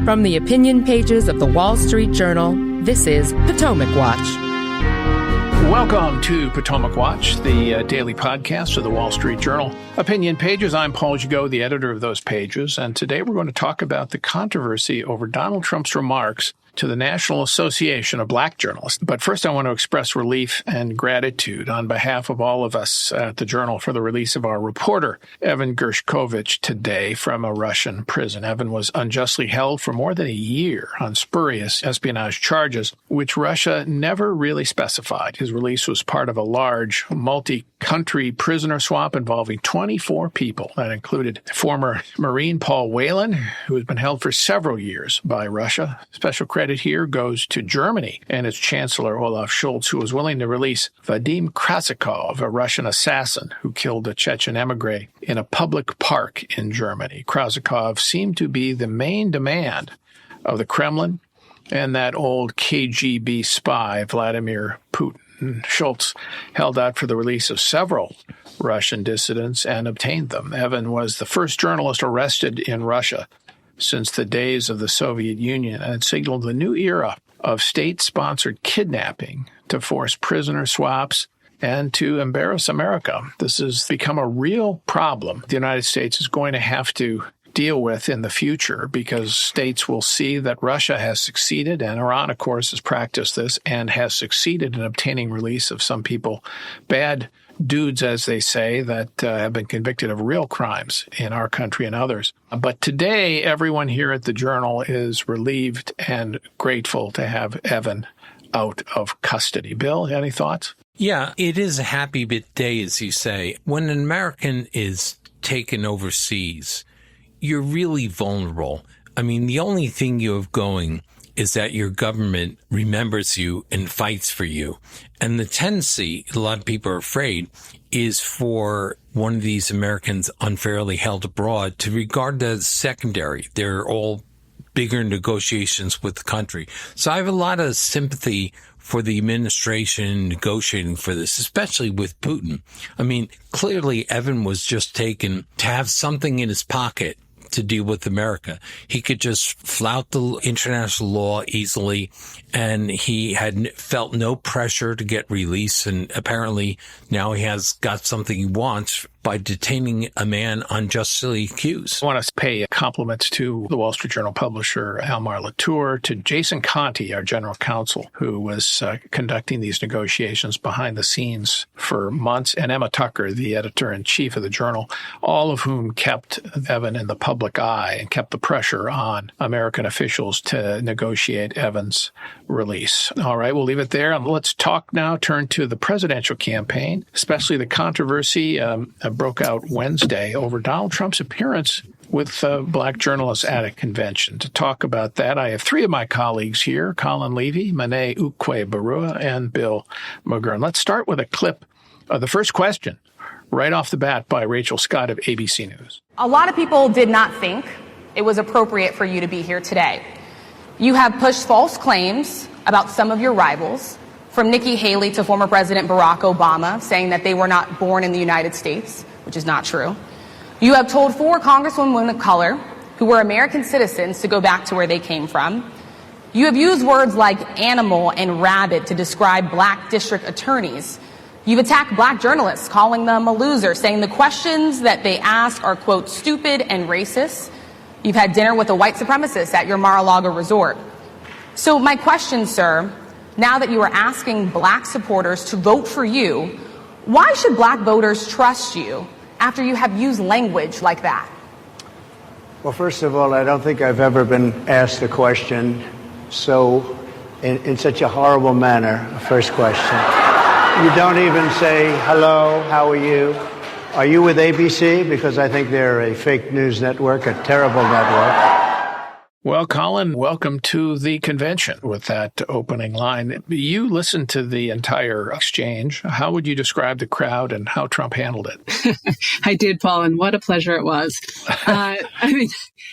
From the opinion pages of the Wall Street Journal, this is Potomac Watch. Welcome to Potomac Watch, the daily podcast of the Wall Street Journal opinion pages. I'm Paul Gigot, the editor of those pages, and today we're going to talk about the controversy over Donald Trump's remarks to the National Association of Black Journalists. But first, I want to express relief and gratitude on behalf of all of us at the Journal for the release of our reporter, Evan Gershkovich, today from a Russian prison. Evan was unjustly held for more than a year on spurious espionage charges, which Russia never really specified. His release was part of a large multi-country prisoner swap involving 24 people. That included former Marine Paul Whelan, who has been held for several years by Russia. Special credit here goes to Germany and its Chancellor Olaf Scholz, who was willing to release Vadim Krasikov, a Russian assassin who killed a Chechen emigre in a public park in Germany. Krasikov seemed to be the main demand of the Kremlin and that old KGB spy, Vladimir Putin. Scholz held out for the release of several Russian dissidents and obtained them. Evan was the first journalist arrested in Russia since the days of the Soviet Union, and it signaled a new era of state-sponsored kidnapping to force prisoner swaps and to embarrass America. This has become a real problem the United States is going to have to deal with in the future, because states will see that Russia has succeeded, and Iran, of course, has practiced this and has succeeded in obtaining release of some people, bad dudes, as they say, that have been convicted of real crimes in our country and others. But today, everyone here at the Journal is relieved and grateful to have Evan out of custody. Bill, any thoughts? Yeah, it is a happy bit day, as you say. When an American is taken overseas, you're really vulnerable. I mean, the only thing you have going is that your government remembers you and fights for you. And the tendency, a lot of people are afraid, is for one of these Americans unfairly held abroad to regard that as secondary. They're all bigger negotiations with the country. So I have a lot of sympathy for the administration negotiating for this, especially with Putin. I mean, clearly Evan was just taken to have something in his pocket to deal with America. He could just flout the international law easily, and he had felt no pressure to get released, and apparently now he has got something he wants by detaining a man unjustly accused. I want to pay compliments to the Wall Street Journal publisher Almar Latour, to Jason Conte, our general counsel, who was conducting these negotiations behind the scenes for months, and Emma Tucker, the editor-in-chief of the Journal, all of whom kept Evan in the public eye and kept the pressure on American officials to negotiate Evan's release. All right, we'll leave it there. Let's turn to the presidential campaign, especially the controversy broke out Wednesday over Donald Trump's appearance with black journalists at a convention. To talk about that, I have three of my colleagues here: Colin Levy, Mane Ukwe-Barua, and Bill McGurn. Let's start with a clip of the first question right off the bat by Rachel Scott of ABC News. A lot of people did not think it was appropriate for you to be here today. You have pushed false claims about some of your rivals, from Nikki Haley to former President Barack Obama, saying that they were not born in the United States, which is not true. You have told 4 congresswomen of color who were American citizens to go back to where they came from. You have used words like animal and rabid to describe black district attorneys. You've attacked black journalists, calling them a loser, saying the questions that they ask are, quote, stupid and racist. You've had dinner with a white supremacist at your Mar-a-Lago resort. So my question, sir, now that you are asking black supporters to vote for you, why should black voters trust you after you have used language like that? Well, first of all, I don't think I've ever been asked a question so in such a horrible manner. First question. You don't even say, hello, how are you? Are you with ABC? Because I think they're a fake news network, a terrible network. Well, Colin, welcome to the convention with that opening line. You listened to the entire exchange. How would you describe the crowd and how Trump handled it? I did, Paul, and what a pleasure it was. I mean,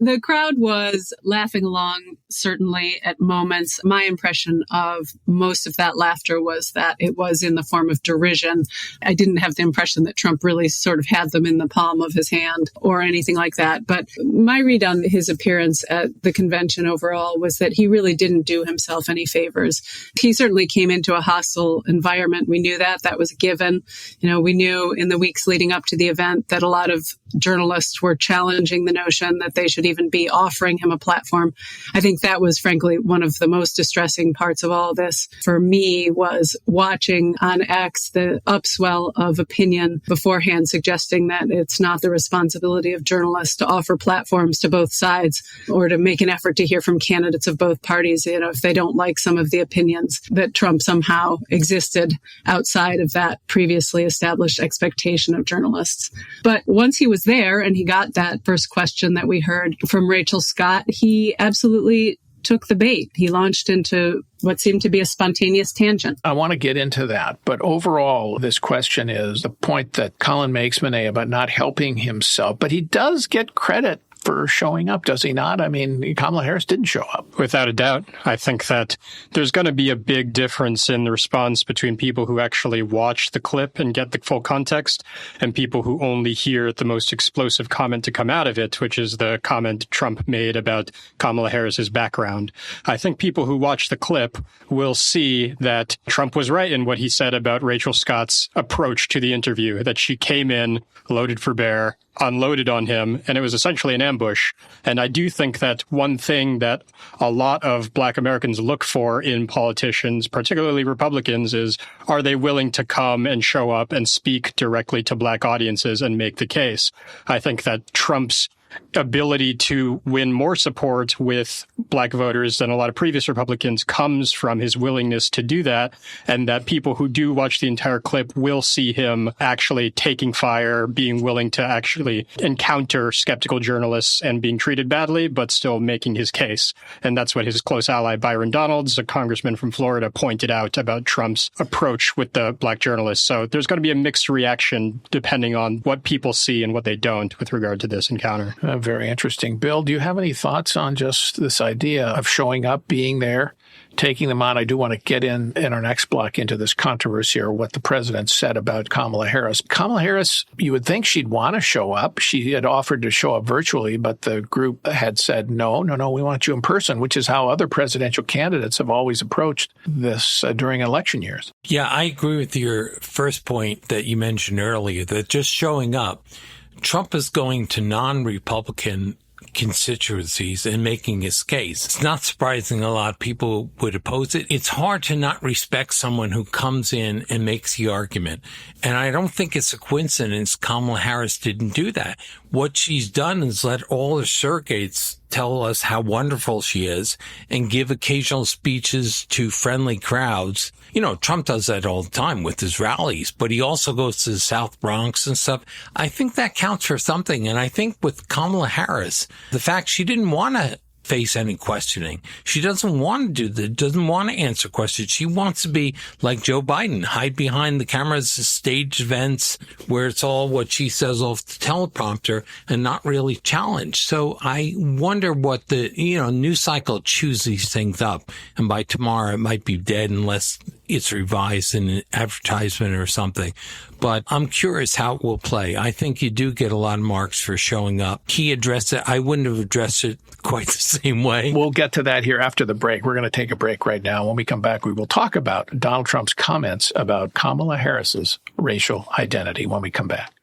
the crowd was laughing along, certainly at moments. My impression of most of that laughter was that it was in the form of derision. I didn't have the impression that Trump really sort of had them in the palm of his hand or anything like that. But my read on his appearance at the the convention overall was that he really didn't do himself any favors. He certainly came into a hostile environment. We knew that. That was a given. We knew in the weeks leading up to the event that a lot of journalists were challenging the notion that they should even be offering him a platform. I think that was, frankly, one of the most distressing parts of all this for me, was watching on X the upswell of opinion beforehand suggesting that it's not the responsibility of journalists to offer platforms to both sides or to make an effort to hear from candidates of both parties, if they don't like some of the opinions, that Trump somehow existed outside of that previously established expectation of journalists. But once he was there and he got that first question that we heard from Rachel Scott, he absolutely took the bait. He launched into what seemed to be a spontaneous tangent. I want to get into that. But overall, this question is the point that Colin makes, Monet, about not helping himself. But he does get credit for showing up, does he not? I mean, Kamala Harris didn't show up. Without a doubt. I think that there's going to be a big difference in the response between people who actually watch the clip and get the full context and people who only hear the most explosive comment to come out of it, which is the comment Trump made about Kamala Harris's background. I think people who watch the clip will see that Trump was right in what he said about Rachel Scott's approach to the interview, that she came in loaded for bear, unloaded on him, and it was essentially an ambush. And I do think that one thing that a lot of Black Americans look for in politicians, particularly Republicans, is, are they willing to come and show up and speak directly to Black audiences and make the case? I think that Trump's ability to win more support with Black voters than a lot of previous Republicans comes from his willingness to do that, and that people who do watch the entire clip will see him actually taking fire, being willing to actually encounter skeptical journalists and being treated badly, but still making his case. And that's what his close ally Byron Donalds, a congressman from Florida, pointed out about Trump's approach with the Black journalists. So there's going to be a mixed reaction depending on what people see and what they don't with regard to this encounter. Very interesting. Bill, do you have any thoughts on just this idea of showing up, being there, taking them on? I do want to get in our next block into this controversy or what the president said about Kamala Harris. Kamala Harris, you would think she'd want to show up. She had offered to show up virtually, but the group had said, no, we want you in person, which is how other presidential candidates have always approached this during election years. Yeah, I agree with your first point that you mentioned earlier, that just showing up, Trump is going to non-Republican constituencies and making his case. It's not surprising a lot of people would oppose it. It's hard to not respect someone who comes in and makes the argument. And I don't think it's a coincidence Kamala Harris didn't do that. What she's done is let all her surrogates tell us how wonderful she is and give occasional speeches to friendly crowds. Trump does that all the time with his rallies, but he also goes to the South Bronx and stuff. I think that counts for something. And I think with Kamala Harris, the fact she didn't want to face any questioning. She doesn't want to doesn't want to answer questions. She wants to be like Joe Biden, hide behind the cameras, staged events where it's all what she says off the teleprompter and not really challenged. So I wonder what the, news cycle chews these things up. And by tomorrow it might be dead unless it's revised in an advertisement or something. But I'm curious how it will play. I think you do get a lot of marks for showing up. He addressed it. I wouldn't have addressed it quite the same way. We'll get to that here after the break. We're going to take a break right now. When we come back, we will talk about Donald Trump's comments about Kamala Harris's racial identity when we come back.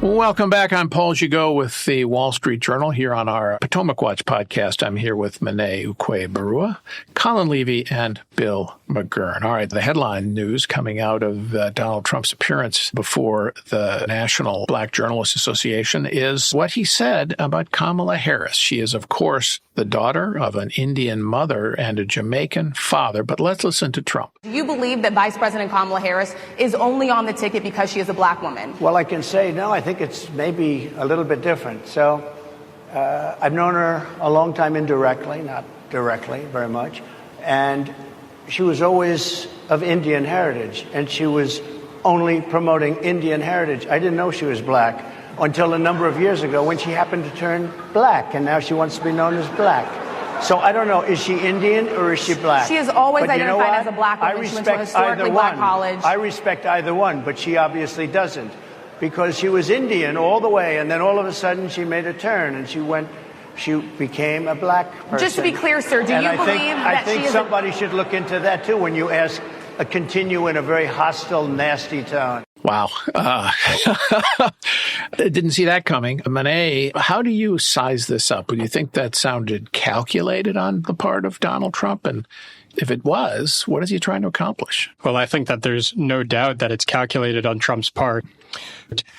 Welcome back. I'm Paul Gigot with the Wall Street Journal here on our Potomac Watch podcast. I'm here with Monet Ukwe-Barua, Colin Levy, and Bill McGurn. All right, the headline news coming out of Donald Trump's appearance before the National Black Journalists Association is what he said about Kamala Harris. She is, of course, the daughter of an Indian mother and a Jamaican father. But let's listen to Trump. Do you believe that Vice President Kamala Harris is only on the ticket because she is a Black woman? Well, I can say no. I think it's maybe a little bit different. So I've known her a long time indirectly, not directly very much. And she was always of Indian heritage, and she was only promoting Indian heritage. I didn't know she was Black until a number of years ago when she happened to turn Black, and now she wants to be known as Black. So I don't know, is she Indian or is she Black? She has always identified as a Black woman. She went to a historically Black college. I respect either one, but she obviously doesn't. because she was Indian all the way, and then all of a sudden she made a turn and she became a black person. Just to be clear, sir, do you believe that she is... I think somebody should look into that, too, when you continue in a very hostile, nasty tone. Wow. Didn't see that coming. Monet, how do you size this up? Do you think that sounded calculated on the part of Donald Trump? And if it was, what is he trying to accomplish? Well, I think that there's no doubt that it's calculated on Trump's part.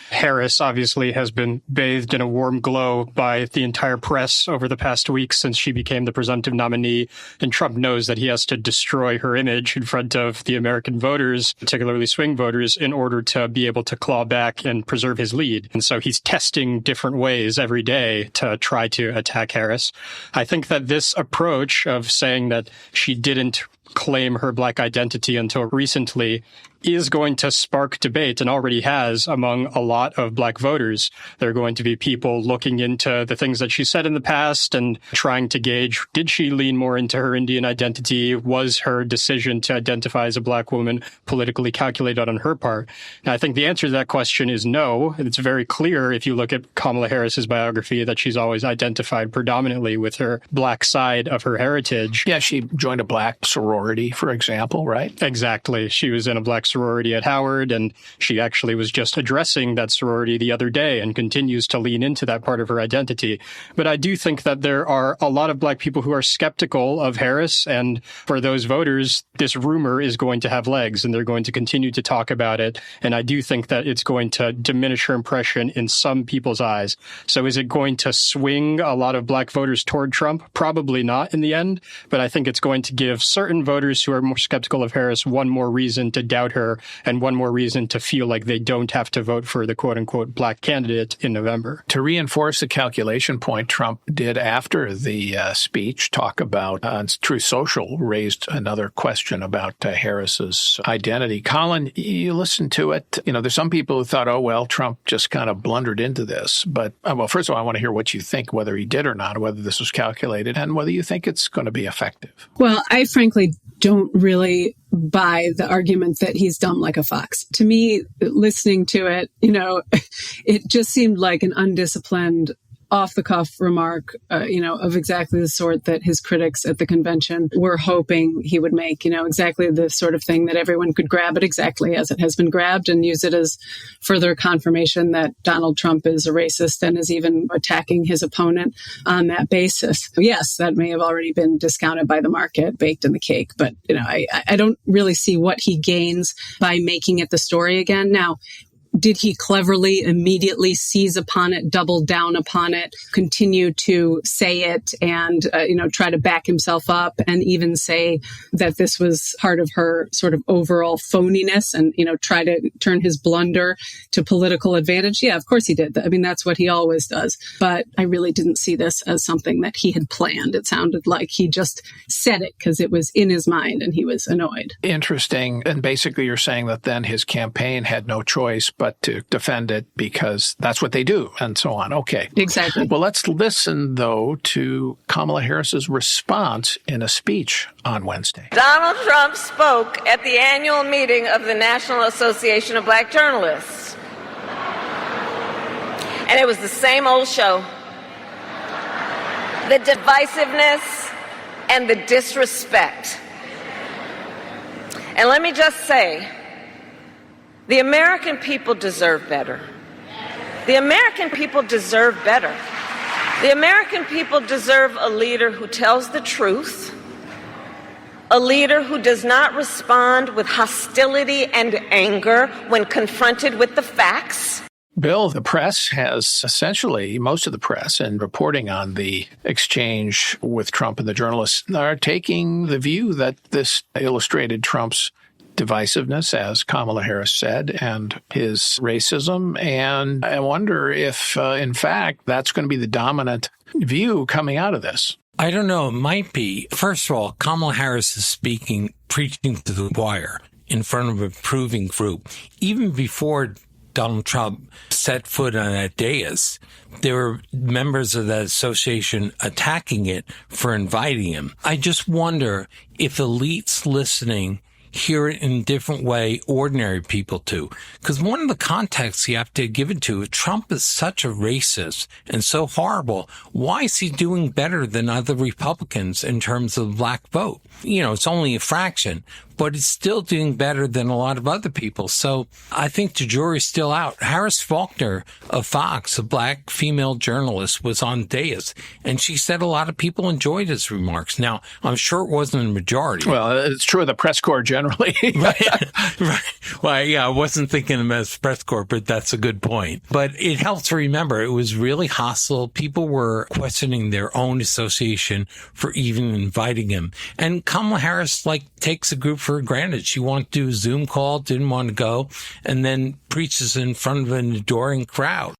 Harris obviously has been bathed in a warm glow by the entire press over the past week since she became the presumptive nominee. And Trump knows that he has to destroy her image in front of the American voters, particularly swing voters, in order to be able to claw back and preserve his lead. And so he's testing different ways every day to try to attack Harris. I think that this approach of saying that she didn't claim her black identity until recently is going to spark debate, and already has, among a lot of black voters. There are going to be people looking into the things that she said in the past and trying to gauge, did she lean more into her Indian identity? Was her decision to identify as a black woman politically calculated on her part? And I think the answer to that question is no. It's very clear if you look at Kamala Harris's biography that she's always identified predominantly with her black side of her heritage. Yeah, she joined a black sorority, for example, right? Exactly. She was in a black sorority at Howard, and she actually was just addressing that sorority the other day and continues to lean into that part of her identity. But I do think that there are a lot of black people who are skeptical of Harris, and for those voters, this rumor is going to have legs, and they're going to continue to talk about it. And I do think that it's going to diminish her impression in some people's eyes. So is it going to swing a lot of black voters toward Trump? Probably not in the end, but I think it's going to give certain voters who are more skeptical of Harris one more reason to doubt her and one more reason to feel like they don't have to vote for the quote-unquote black candidate in November. To reinforce the calculation point, Trump did after the speech talk about Truth Social raised another question about Harris's identity. Colin, you listened to it. You know, there's some people who thought, oh, well, Trump just kind of blundered into this. But, well, first of all, I want to hear what you think, whether he did or not, whether this was calculated, and whether you think it's going to be effective. Well, I frankly don't really buy the argument that he's dumb like a fox. To me, listening to it, it just seemed like an undisciplined, off-the-cuff remark, of exactly the sort that his critics at the convention were hoping he would make, exactly the sort of thing that everyone could grab it exactly as it has been grabbed and use it as further confirmation that Donald Trump is a racist and is even attacking his opponent on that basis. Yes, that may have already been discounted by the market, baked in the cake, but, I don't really see what he gains by making it the story again. Now, did he cleverly, immediately seize upon it, double down upon it, continue to say it and, try to back himself up and even say that this was part of her sort of overall phoniness and, try to turn his blunder to political advantage? Yeah, of course he did. I mean, that's what he always does. But I really didn't see this as something that he had planned. It sounded like he just said it because it was in his mind and he was annoyed. Interesting. And basically you're saying that then his campaign had no choice but to defend it because that's what they do and so on. Okay. Exactly. Well, let's listen, though, to Kamala Harris's response in a speech on Wednesday. Donald Trump spoke at the annual meeting of the National Association of Black Journalists. And it was the same old show. The divisiveness and the disrespect. And let me just say, the American people deserve better. The American people deserve better. The American people deserve a leader who tells the truth, a leader who does not respond with hostility and anger when confronted with the facts. Bill, the press has essentially, most of the press, in reporting on the exchange with Trump and the journalists, are taking the view that this illustrated Trump's divisiveness, as Kamala Harris said, and his racism. And I wonder if, in fact, that's going to be the dominant view coming out of this. I don't know. It might be. First of all, Kamala Harris is preaching to the choir in front of a proving group. Even before Donald Trump set foot on that dais, there were members of that association attacking it for inviting him. I just wonder if elites listening hear it in a different way ordinary people do. Because one of the contexts you have to give it to, if Trump is such a racist and so horrible, why is he doing better than other Republicans in terms of the black vote? You know, it's only a fraction, but it's still doing better than a lot of other people. So I think the jury's still out. Harris Faulkner of Fox, a black female journalist, was on dais, and she said a lot of people enjoyed his remarks. Now, I'm sure it wasn't a majority. Well, it's true of the press corps generally. Right. Well, yeah, I wasn't thinking of him as press corps, but that's a good point. But it helps to remember it was really hostile. People were questioning their own association for even inviting him. And Kamala Harris, takes a group for granted. She wanted to do a Zoom call, didn't want to go, and then preaches in front of an adoring crowd.